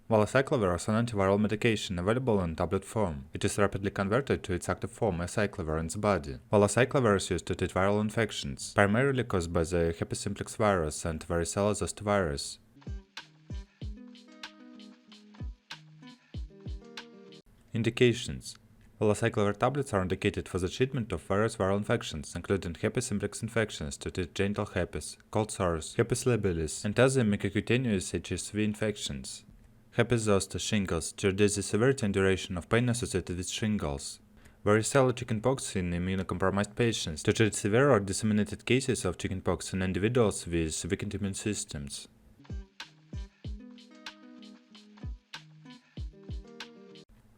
Valaciclovir is an antiviral medication available in tablet form. It is rapidly converted to its active form acyclovir in the body. Valaciclovir is used to treat viral infections, primarily caused by the herpes simplex virus and varicella zoster virus. Indications: Valaciclovir tablets are indicated for the treatment of various viral infections, including herpes simplex infections, to treat genital herpes, cold sores, herpes labialis, and other mucocutaneous HSV infections. Herpes zoster, shingles, to reduce the severity and duration of pain associated with shingles. Varicella chickenpox in immunocompromised patients, to treat severe or disseminated cases of chickenpox in individuals with weakened immune systems.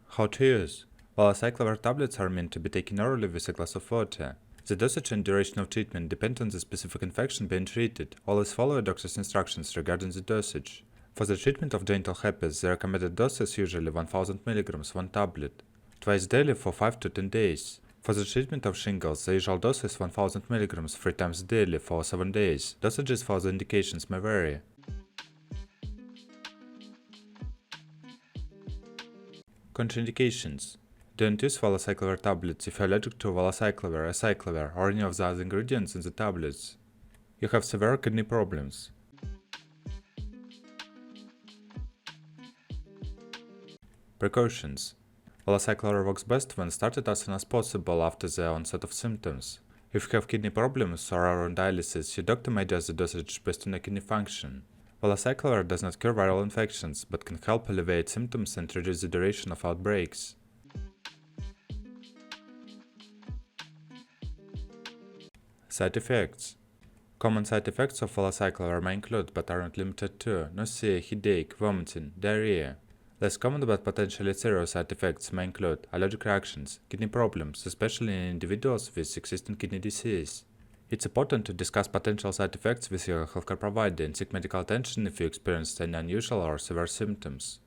How to use? Valaciclovir tablets are meant to be taken orally with a glass of water. The dosage and duration of treatment depend on the specific infection being treated. Always follow a doctor's instructions regarding the dosage. For the treatment of genital herpes, the recommended dose is usually 1000 mg, one tablet, twice daily for 5 to 10 days. For the treatment of shingles, the usual dose is 1000 mg 3 times daily for 7 days. Dosages for the indications may vary. Contraindications: don't use valaciclovir tablets if you're allergic to valaciclovir, acyclovir, or any of the other ingredients in the tablets. You have severe kidney problems. Precautions: Valaciclovir works best when started as soon as possible after the onset of symptoms. If you have kidney problems or are on dialysis, your doctor may adjust the dosage based on your kidney function. Valaciclovir does not cure viral infections, but can help alleviate symptoms and reduce the duration of outbreaks. Side effects: common side effects of valaciclovir may include, but are not limited to, nausea, headache, vomiting, diarrhea. Less common but potentially serious side effects may include allergic reactions, kidney problems, especially in individuals with existing kidney disease. It's important to discuss potential side effects with your healthcare provider and seek medical attention if you experience any unusual or severe symptoms.